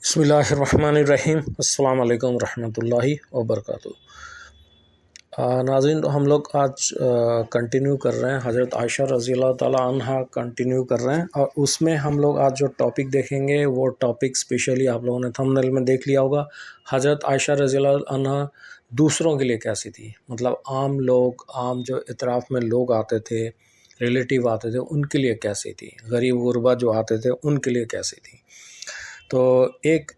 بسم اللہ الرحمن الرحیم۔ السلام علیکم ورحمۃ اللہ وبرکاتہ۔ ناظرین، ہم لوگ آج کنٹینیو کر رہے ہیں، حضرت عائشہ رضی اللہ تعالیٰ عنہا کنٹینیو کر رہے ہیں، اور اس میں ہم لوگ آج جو ٹاپک دیکھیں گے وہ ٹاپک اسپیشلی آپ لوگوں نے تھمبنیل میں دیکھ لیا ہوگا۔ حضرت عائشہ رضی اللہ عنہا دوسروں کے لیے کیسی تھی، مطلب عام جو اطراف میں لوگ آتے تھے، ریلیٹیو آتے تھے، ان کے لیے کیسی تھی، غریب غربا جو آتے تھے ان کے لیے کیسی تھی۔ تو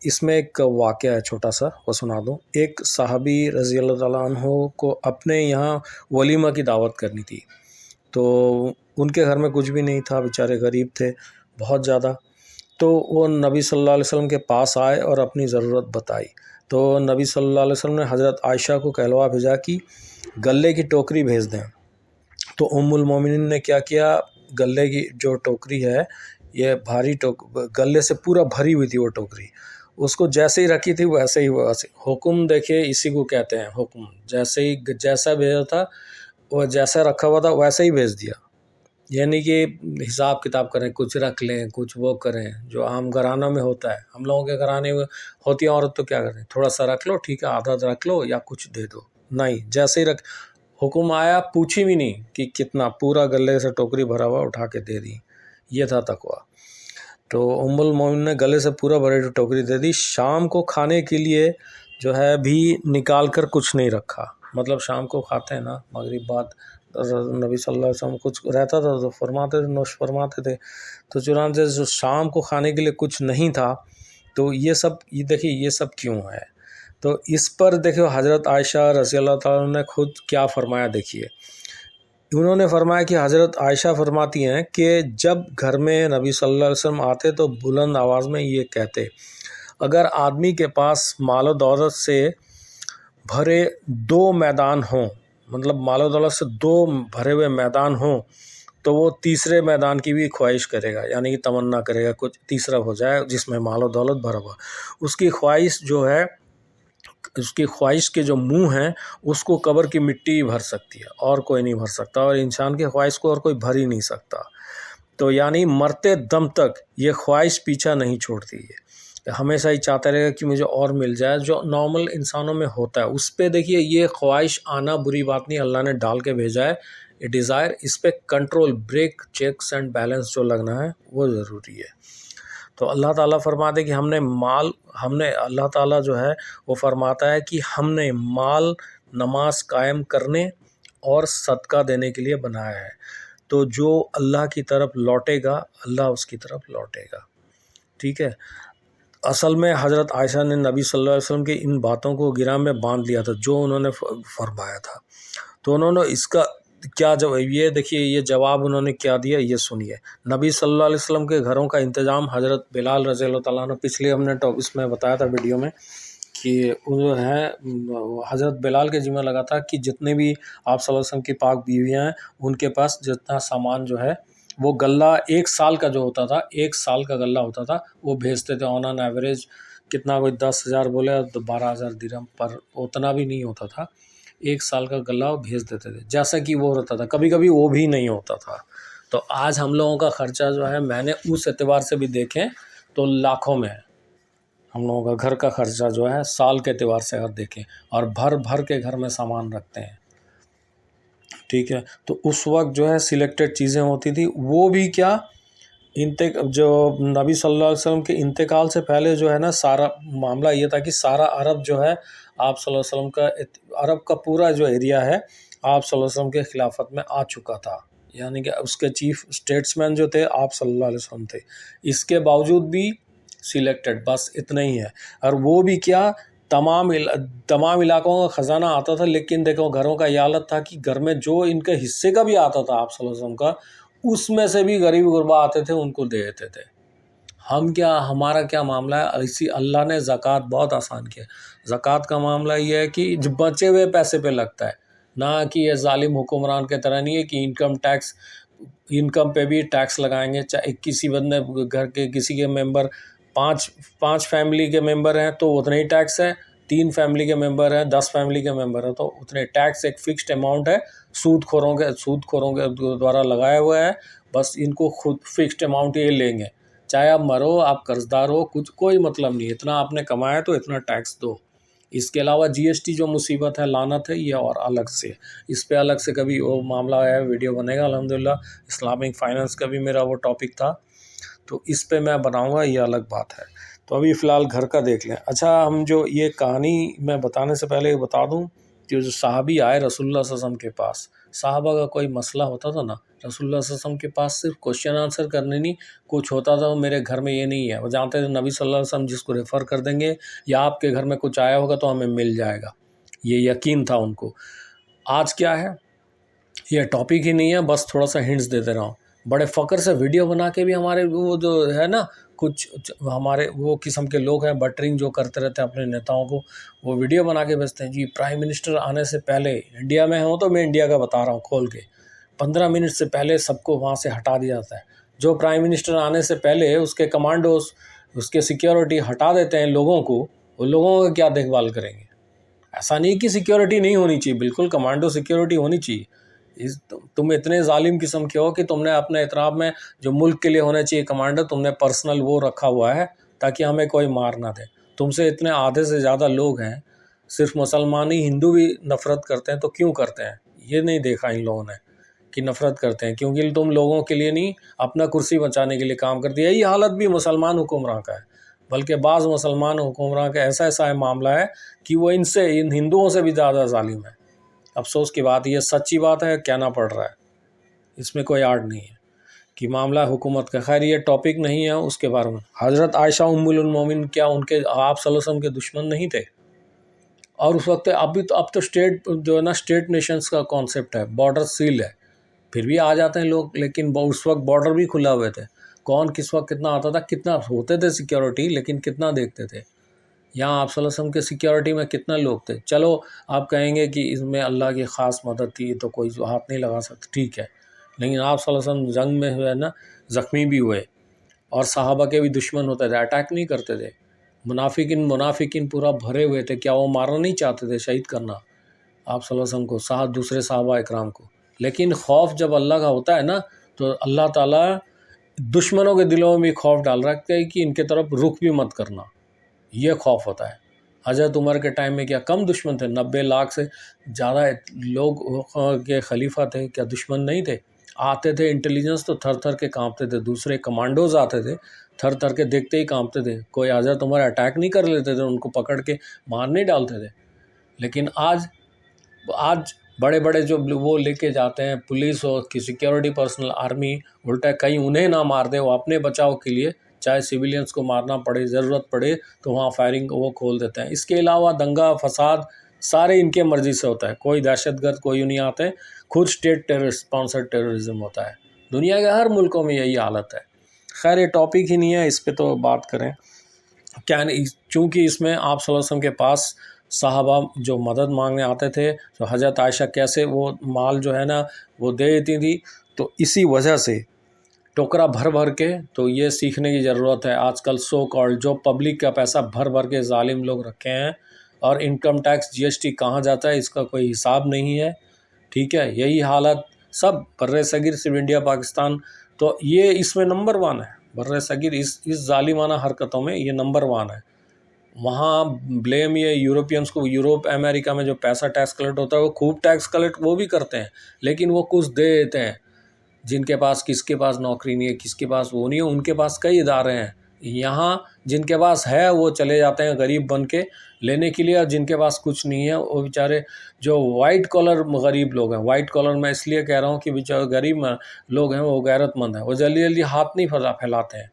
اس میں ایک واقعہ ہے چھوٹا سا، وہ سنا دوں۔ ایک صحابی رضی اللہ تعالیٰ عنہ کو اپنے یہاں ولیمہ کی دعوت کرنی تھی، تو ان کے گھر میں کچھ بھی نہیں تھا، بیچارے غریب تھے بہت زیادہ۔ تو وہ نبی صلی اللہ علیہ وسلم کے پاس آئے اور اپنی ضرورت بتائی، تو نبی صلی اللہ علیہ وسلم نے حضرت عائشہ کو کہلوا بھیجا کہ گلے کی ٹوکری بھیج دیں۔ تو ام المومنین نے کیا کیا، گلے کی جو ٹوکری ہے، یہ بھاری گلے سے پورا بھری ہوئی تھی وہ ٹوکری، اس کو جیسے ہی رکھی تھی ویسے ہی حکم دیکھے، اسی کو کہتے ہیں حکم، جیسا بھیجا تھا وہ جیسا رکھا ہوا تھا ویسا ہی بھیج دیا۔ یعنی کہ حساب کتاب کریں، کچھ رکھ لیں، کچھ وہ کریں، جو عام گھرانوں میں ہوتا ہے۔ ہم لوگوں کے گھرانے میں ہوتی ہے عورت تو کیا کریں، تھوڑا سا رکھ لو، ٹھیک ہے، آدھا رکھ لو یا کچھ دے دو، نہیں، جیسے ہی حکم آیا پوچھی بھی نہیں کہ کتنا، پورا گلے سے ٹوکری بھرا ہوا اٹھا کے دے دی۔ یہ تھا تقویٰ۔ تو ام المومنین نے گلے سے پورا بھری ٹوکری دے دی۔ شام کو کھانے کے لیے جو ہے بھی نکال کر کچھ نہیں رکھا، مطلب شام کو کھاتے ہیں نا، مغرب بعد نبی صلی اللہ علیہ وسلم کچھ رہتا تھا تو نوش فرماتے تھے، تو چنانچہ شام کو کھانے کے لیے کچھ نہیں تھا۔ تو یہ دیکھیے یہ سب کیوں ہے، تو اس پر دیکھو حضرت عائشہ رضی اللہ تعالیٰ نے خود کیا فرمایا، دیکھیے انہوں نے فرمایا کہ حضرت عائشہ فرماتی ہیں کہ جب گھر میں نبی صلی اللہ علیہ وسلم آتے تو بلند آواز میں یہ کہتے، اگر آدمی کے پاس مال و دولت سے بھرے 2 میدان ہوں، مطلب مال و دولت سے 2 بھرے ہوئے میدان ہوں، تو وہ تیسرے میدان کی بھی خواہش کرے گا، یعنی کہ تمنا کرے گا کچھ تیسرا ہو جائے جس میں مال و دولت بھرا ہوا۔ اس کی خواہش جو ہے، اس کی خواہش کے جو منہ ہیں اس کو قبر کی مٹی بھر سکتی ہے، اور کوئی نہیں بھر سکتا، اور انسان کی خواہش کو اور کوئی بھر ہی نہیں سکتا۔ تو یعنی مرتے دم تک یہ خواہش پیچھا نہیں چھوڑتی ہے، ہمیشہ ہی چاہتا رہے گا کہ مجھے اور مل جائے، جو نارمل انسانوں میں ہوتا ہے۔ اس پہ دیکھیے یہ خواہش آنا بری بات نہیں، اللہ نے ڈال کے بھیجا ہے، یہ ڈیزائر، اس پہ control, brake, checks and balance جو لگنا ہے وہ ضروری ہے۔ تو اللہ تعالیٰ فرماتے کہ اللہ تعالیٰ جو ہے وہ فرماتا ہے کہ ہم نے مال نماز قائم کرنے اور صدقہ دینے کے لیے بنایا ہے، تو جو اللہ کی طرف لوٹے گا اللہ اس کی طرف لوٹے گا، ٹھیک ہے۔ اصل میں حضرت عائشہ نے نبی صلی اللہ علیہ وسلم کی ان باتوں کو گرہ میں باندھ لیا تھا جو انہوں نے فرمایا تھا، تو انہوں نے اس کا کیا جواب، یہ دیکھیے یہ جواب انہوں نے کیا دیا، یہ سنیے۔ نبی صلی اللہ علیہ وسلم کے گھروں کا انتظام حضرت بلال رضی اللہ تعالیٰ عنہ، پچھلے ہم نے اس میں بتایا تھا ویڈیو میں کہ جو ہے حضرت بلال کے ذمہ لگا تھا کہ جتنے بھی آپ صلی اللہ علیہ وسلم کی پاک بیویاں ہیں ان کے پاس جتنا سامان جو ہے وہ غلہ 1 سال کا جو ہوتا تھا، 1 سال کا غلہ ہوتا تھا، وہ بھیجتے تھے آن ایوریج، کتنا کوئی 10,000 بولے تو 12,000 درہم پر، اتنا بھی نہیں ہوتا تھا، 1 سال کا غلہ وہ بھیج دیتے تھے، جیسا کہ وہ ہوتا تھا، کبھی کبھی وہ بھی نہیں ہوتا تھا۔ تو آج ہم لوگوں کا خرچہ جو ہے، میں نے اس اعتبار سے بھی دیکھیں تو لاکھوں میں ہے، ہم لوگوں کا گھر کا خرچہ جو ہے سال کے اعتبار سے اگر دیکھیں، اور بھر کے گھر میں سامان رکھتے ہیں، ٹھیک ہے۔ تو اس وقت جو ہے سلیکٹڈ چیزیں ہوتی تھی، وہ بھی کیا، جو نبی صلی اللہ علیہ وسلم کے انتقال سے پہلے جو ہے نا، سارا معاملہ یہ تھا کہ سارا عرب جو ہے آپ صلی اللہ علیہ وسلم کا، عرب کا پورا جو ایریا ہے آپ صلی اللہ علیہ وسلم کے خلافت میں آ چکا تھا، یعنی کہ اس کے چیف اسٹیٹس مین جو تھے آپ صلی اللہ علیہ وسلم تھے، اس کے باوجود بھی سلیکٹڈ، بس اتنا ہی ہے۔ اور وہ بھی کیا، تمام علاقوں کا خزانہ آتا تھا، لیکن دیکھو گھروں کا یہ حالت تھا کہ گھر میں جو ان کے حصے کا بھی آتا تھا آپ صلی اللہ علیہ وسلم کا، اس میں سے بھی غریب غربا آتے تھے، ان کو دے دیتے تھے۔ ہمارا کیا معاملہ ہے، اسی اللہ نے زکوٰۃ بہت آسان کیا۔ زکوٰۃ کا معاملہ یہ ہے کہ جو بچے ہوئے پیسے پہ لگتا ہے، نہ کہ یہ ظالم حکمران کے طرح نہیں ہے کہ انکم پہ بھی ٹیکس لگائیں گے، چاہے کسی بندے گھر کے کسی کے ممبر 5 فیملی کے ممبر ہیں تو اتنے ہی ٹیکس ہے، 3 فیملی کے ممبر ہیں، 10 فیملی کے ممبر ہیں تو اتنے ٹیکس، ایک فکسڈ اماؤنٹ ہے، سود خوروں کے دوارا لگایا ہوا ہے، بس ان کو خود فکسڈ اماؤنٹ یہ لیں گے، چاہے آپ مرو، آپ قرض دار ہو، کچھ کوئی مطلب نہیں، اتنا آپ نے کمایا تو اتنا ٹیکس دو۔ اس کے علاوہ جی ایس ٹی جو مصیبت ہے، لعنت ہے، یہ اور الگ سے، اس پہ الگ سے کبھی وہ معاملہ ہے، ویڈیو بنے گا الحمدللہ۔ اسلامک فائنانس کا بھی میرا وہ ٹاپک تھا، تو اس پہ میں بناؤں گا، یہ الگ بات ہے۔ تو ابھی فی الحال گھر کا دیکھ لیں۔ اچھا، ہم جو یہ کہانی میں بتانے سے پہلے یہ بتا دوں کہ جو صحابی آئے رسول اللہ صلی اللہ علیہ وسلم کے پاس، صحابہ کا کوئی مسئلہ ہوتا تھا نا، رسول اللہ صلی اللہ علیہ وسلم کے پاس صرف کوشچن آنسر کرنے نہیں، کچھ ہوتا تھا، میرے گھر میں یہ نہیں ہے، وہ جانتے تھے نبی صلی اللہ علیہ وسلم جس کو ریفر کر دیں گے یا آپ کے گھر میں کچھ آیا ہوگا تو ہمیں مل جائے گا، یہ یقین تھا ان کو۔ آج کیا ہے، یہ ٹاپک ہی نہیں ہے، بس تھوڑا سا ہنٹس دیتے رہا ہوں۔ بڑے فخر سے ویڈیو بنا کے بھی ہمارے وہ جو ہے نا، کچھ ہمارے وہ قسم کے لوگ ہیں بٹرنگ جو کرتے رہتے ہیں اپنے نیتاؤں کو، وہ ویڈیو بنا کے بھیجتے ہیں جی پرائم منسٹر آنے سے پہلے، انڈیا میں ہوں تو میں انڈیا کا بتا رہا ہوں کھول کے، 15 منٹ سے پہلے سب کو وہاں سے ہٹا دیا جاتا ہے۔ جو پرائم منسٹر آنے سے پہلے اس کے کمانڈوز، اس کے سیکیورٹی ہٹا دیتے ہیں لوگوں کو، وہ لوگوں کا کیا دیکھ بھال کریں گے؟ ایسا نہیں کہ سیکیورٹی نہیں ہونی چاہیے، بالکل کمانڈو سیکیورٹی ہونی چاہیے۔ تم اتنے ظالم قسم کے ہو کہ تم نے اپنے اطراف میں جو ملک کے لیے ہونے چاہیے کمانڈر، تم نے پرسنل وہ رکھا ہوا ہے تاکہ ہمیں کوئی مار نہ دے۔ تم سے اتنے آدھے سے زیادہ لوگ ہیں، صرف مسلمان ہی، ہندو بھی نفرت کرتے ہیں، تو کیوں کرتے ہیں؟ یہ نہیں دیکھا ان لوگوں نے کہ نفرت کرتے ہیں، کیونکہ تم لوگوں کے لیے نہیں، اپنا کرسی بچانے کے لیے کام کرتی ہے۔ یہی حالت بھی مسلمان حکمراں کا ہے، بلکہ بعض مسلمان حکمراں کا ایسا معاملہ ہے کہ وہ ان ہندوؤں سے بھی زیادہ ظالم ہے۔ افسوس کی بات، یہ سچی بات ہے، کہنا پڑ رہا ہے، اس میں کوئی آڑ نہیں ہے کہ معاملہ حکومت کا۔ خیر یہ ٹاپک نہیں ہے اس کے بارے میں۔ حضرت عائشہ ام المومنین کیا ان کے آپ صلی اللہ علیہ وسلم کے دشمن نہیں تھے؟ اور اس وقت اب تو اسٹیٹ جو ہے نا، اسٹیٹ نیشنز کا کانسیپٹ ہے، بارڈر سیل ہے، پھر بھی آ جاتے ہیں لوگ، لیکن اس وقت بارڈر بھی کھلا ہوئے تھے، کون کس وقت کتنا آتا تھا، کتنا ہوتے تھے سیکیورٹی، لیکن کتنا دیکھتے تھے۔ یہاں آپ صلی اللہ علیہ وسلم کے سیکیورٹی میں کتنے لوگ تھے؟ چلو آپ کہیں گے کہ اس میں اللہ کی خاص مدد تھی تو کوئی ہاتھ نہیں لگا سکتا، ٹھیک ہے، لیکن آپ صلی اللہ علیہ وسلم جنگ میں جو ہے نا زخمی بھی ہوئے، اور صحابہ کے بھی دشمن ہوتے تھے، اٹیک نہیں کرتے تھے، منافقین پورا بھرے ہوئے تھے، کیا وہ مارنا نہیں چاہتے تھے، شہید کرنا آپ صلی اللہ علیہ وسلم کو، دوسرے صحابہ اکرام کو؟ لیکن خوف جب اللہ کا ہوتا ہے نا، تو اللہ تعالیٰ دشمنوں کے دلوں میں بھی خوف ڈال رکھتے ہیں کہ ان کے طرف رخ بھی مت کرنا، یہ خوف ہوتا ہے۔ حضرت عمر کے ٹائم میں کیا کم دشمن تھے؟ 90 لاکھ سے زیادہ لوگ کے خلیفہ تھے، کیا دشمن نہیں تھے؟ آتے تھے انٹیلیجنس تو تھر تھر کے کانپتے تھے، دوسرے کمانڈوز آتے تھے تھر تھر کے دیکھتے ہی کانپتے تھے، کوئی حضرت عمر اٹیک نہیں کر لیتے تھے، ان کو پکڑ کے مار نہیں ڈالتے تھے۔ لیکن آج بڑے بڑے جو وہ لے کے جاتے ہیں، پولیس ہو کہ سیکیورٹی پرسنل، آرمی، الٹا کہیں انہیں نہ مار دیں، وہ اپنے بچاؤ کے لیے چاہے سویلینز کو مارنا پڑے، ضرورت پڑے تو وہاں فائرنگ وہ کھول دیتے ہیں۔ اس کے علاوہ دنگا فساد سارے ان کے مرضی سے ہوتا ہے، کوئی دہشت گرد کوئی نہیں آتے، خود اسٹیٹ اسپانسر ٹیررزم ہوتا ہے، دنیا کے ہر ملکوں میں یہی حالت ہے۔ خیر یہ ٹاپک ہی نہیں ہے، اس پہ تو بات کریں کیا نہیں، چونکہ اس میں آپ صلی اللہ علیہ وسلم کے پاس صحابہ جو مدد مانگنے آتے تھے، تو حضرت عائشہ کیسے وہ مال جو ہے نا وہ دے دیتی تھی، تو اسی وجہ سے ٹوکرا بھر بھر کے، تو یہ سیکھنے کی ضرورت ہے۔ آج کل سو کالڈ جو پبلک کا پیسہ بھر بھر کے ظالم لوگ رکھے ہیں، اور income tax G S T کہاں جاتا ہے اس کا کوئی حساب نہیں ہے، ٹھیک ہے۔ یہی حالت سب بر صغیر، صرف انڈیا پاکستان تو یہ اس میں نمبر 1 ہے، بر صغیر اس ظالمانہ حرکتوں میں یہ نمبر 1 ہے۔ وہاں بلیم یہ یورپینس کو، یوروپ امریکہ میں جو پیسہ ٹیکس کلیکٹ ہوتا ہے وہ خوب ٹیکس کلیکٹ وہ بھی کرتے ہیں، لیکن وہ کچھ دے دیتے ہیں، جن کے پاس کس کے پاس نوکری نہیں ہے، کس کے پاس وہ نہیں ہے، ان کے پاس کئی ادارے ہیں۔ یہاں جن کے پاس ہے وہ چلے جاتے ہیں غریب بن کے لینے کے لیے، اور جن کے پاس کچھ نہیں ہے وہ بیچارے جو وائٹ کالر غریب لوگ ہیں، وائٹ کالر میں اس لیے کہہ رہا ہوں کہ بیچارے غریب لوگ ہیں، وہ غیرت مند ہیں، وہ جلدی جلدی ہاتھ نہیں پھیلاتے ہیں۔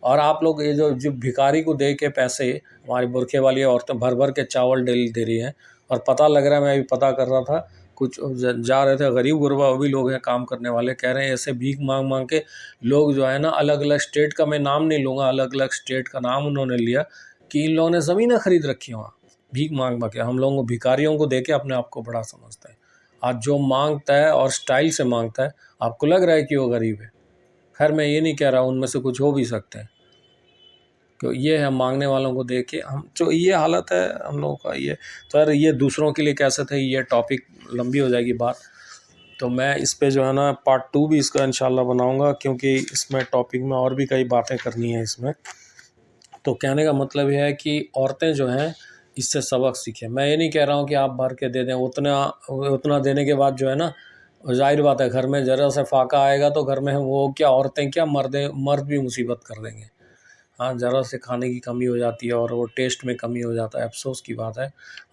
اور آپ لوگ یہ جو بھکاری کو دے کے پیسے، ہماری برقعے والی عورتیں بھر بھر کے چاول دے رہی ہیں، اور پتہ لگ رہا ہے، میں ابھی پتہ کر رہا تھا، کچھ جا رہے تھے غریب غربا، وہ بھی لوگ ہیں کام کرنے والے، کہہ رہے ہیں ایسے بھیک مانگ مانگ کے لوگ جو ہے نا، الگ الگ اسٹیٹ کا میں نام نہیں لوں گا، الگ الگ اسٹیٹ کا نام انہوں نے لیا کہ ان لوگوں نے زمینیں خرید رکھی ہیں وہاں بھیک مانگ مانگ کے۔ ہم لوگوں کو بھکاریوں کو دے کے اپنے آپ کو بڑا سمجھتے ہیں۔ آج جو مانگتا ہے اور سٹائل سے مانگتا ہے، آپ کو لگ رہا ہے کہ وہ غریب ہے۔ خیر میں یہ نہیں کہہ رہا، ان میں سے کچھ ہو بھی سکتے ہیں، کہ یہ ہے مانگنے والوں کو دیکھ کے ہم، جو یہ حالت ہے ہم لوگوں کا۔ یہ تو یار یہ دوسروں کے لیے کیسے تھے، یہ ٹاپک لمبی ہو جائے گی بات۔ تو میں اس پہ جو ہے نا پارٹ 2 بھی اس کا انشاءاللہ بناؤں گا، کیونکہ اس میں ٹاپک میں اور بھی کئی باتیں کرنی ہیں اس میں۔ تو کہنے کا مطلب یہ ہے کہ عورتیں جو ہیں اس سے سبق سیکھیں۔ میں یہ نہیں کہہ رہا ہوں کہ آپ بھر کے دے دیں، اتنا دینے کے بعد جو ہے نا، ظاہر بات ہے گھر میں ذرا سے فاقہ آئے گا تو گھر میں وہ کیا عورتیں کیا مرد بھی مصیبت کر دیں گے۔ ہاں، ذرا سے کھانے کی کمی ہو جاتی ہے اور وہ ٹیسٹ میں کمی ہو جاتا ہے، افسوس کی بات ہے۔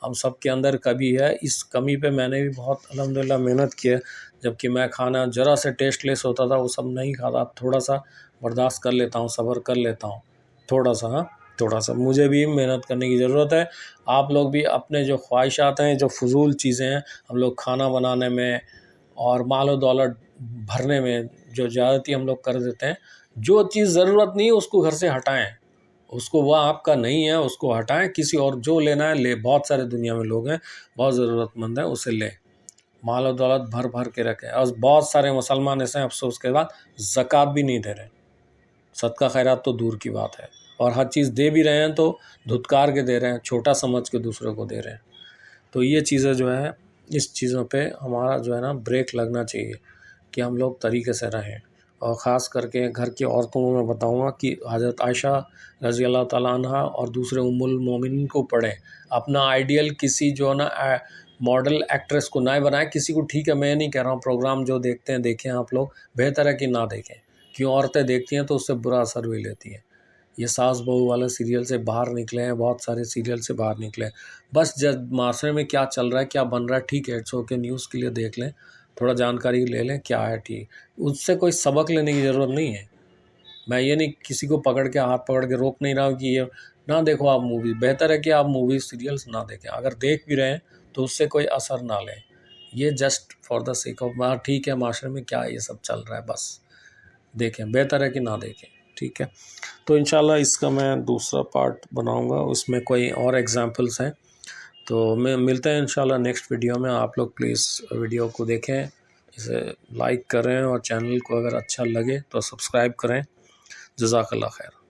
ہم سب کے اندر کمی ہے، اس کمی پہ میں نے بھی بہت الحمدللہ محنت کی ہے۔ جب کہ میں کھانا ذرا سے ٹیسٹ لیس ہوتا تھا وہ سب نہیں کھاتا، تھوڑا سا برداشت کر لیتا ہوں، صبر کر لیتا ہوں تھوڑا سا۔ تھوڑا سا مجھے بھی محنت کرنے کی ضرورت ہے۔ آپ لوگ بھی اپنے جو خواہشات ہیں، جو فضول چیزیں ہیں، ہم لوگ کھانا بنانے میں اور مال و دولت بھرنے میں جو زیادتی ہم لوگ کر دیتے ہیں، جو چیز ضرورت نہیں ہے اس کو گھر سے ہٹائیں، اس کو وہ آپ کا نہیں ہے اس کو ہٹائیں، کسی اور جو لینا ہے لے۔ بہت سارے دنیا میں لوگ ہیں بہت ضرورت مند ہیں، اسے لیں، مال و دولت بھر کے رکھیں۔ اور بہت سارے مسلمان ایسے ہیں افسوس کے بعد زکوٰۃ بھی نہیں دے رہے، صدقہ خیرات تو دور کی بات ہے، اور ہر چیز دے بھی رہے ہیں تو دھتکار کے دے رہے ہیں، چھوٹا سمجھ کے دوسروں کو دے رہے ہیں۔ تو یہ چیزیں جو ہے، اس چیزوں پہ ہمارا جو ہے نا بریک لگنا چاہیے کہ ہم لوگ طریقے سے رہیں۔ اور خاص کر کے گھر کی عورتوں کو میں بتاؤں گا کہ حضرت عائشہ رضی اللہ تعالیٰ عنہ اور دوسرے ام المومنین کو پڑھیں۔ اپنا آئیڈیل کسی جو نا ماڈل ایکٹریس کو نہ بنائیں، کسی کو، ٹھیک ہے میں نہیں کہہ رہا ہوں پروگرام جو دیکھتے ہیں دیکھیں آپ لوگ، بہتر ہے کہ نہ دیکھیں، کیوں عورتیں دیکھتی ہیں تو اس سے برا اثر بھی لیتی ہیں۔ یہ ساس بہو والے سیریل سے باہر نکلے ہیں، بہت سارے سیریل سے باہر نکلے ہیں، بس جب معاشرے میں کیا چل رہا ہے کیا بن رہا ہے ٹھیک ہے، اٹس اوکے، نیوز کے لیے دیکھ لیں، تھوڑا جانکاری لے لیں کیا ہے ٹھیک، اس سے کوئی سبق لینے کی ضرورت نہیں ہے۔ میں یہ نہیں کسی کو پکڑ کے ہاتھ پکڑ کے روک نہیں رہا ہوں کہ یہ نہ دیکھو آپ موویز، بہتر ہے کہ آپ موویز سیریلس نہ دیکھیں، اگر دیکھ بھی رہے ہیں تو اس سے کوئی اثر نہ لیں، یہ just for the sake of ٹھیک ہے معاشرے میں کیا یہ سب چل رہا ہے بس دیکھیں، بہتر ہے کہ نہ دیکھیں، ٹھیک ہے۔ تو انشاءاللہ اس کا میں دوسرا پارٹ بناؤں گا، اس میں کوئی اور ایگزامپلس ہیں، تو میں ملتے ہیں انشاءاللہ نیکسٹ ویڈیو میں۔ آپ لوگ پلیز ویڈیو کو دیکھیں، اسے لائک کریں، اور چینل کو اگر اچھا لگے تو سبسکرائب کریں۔ جزاک اللہ خیر۔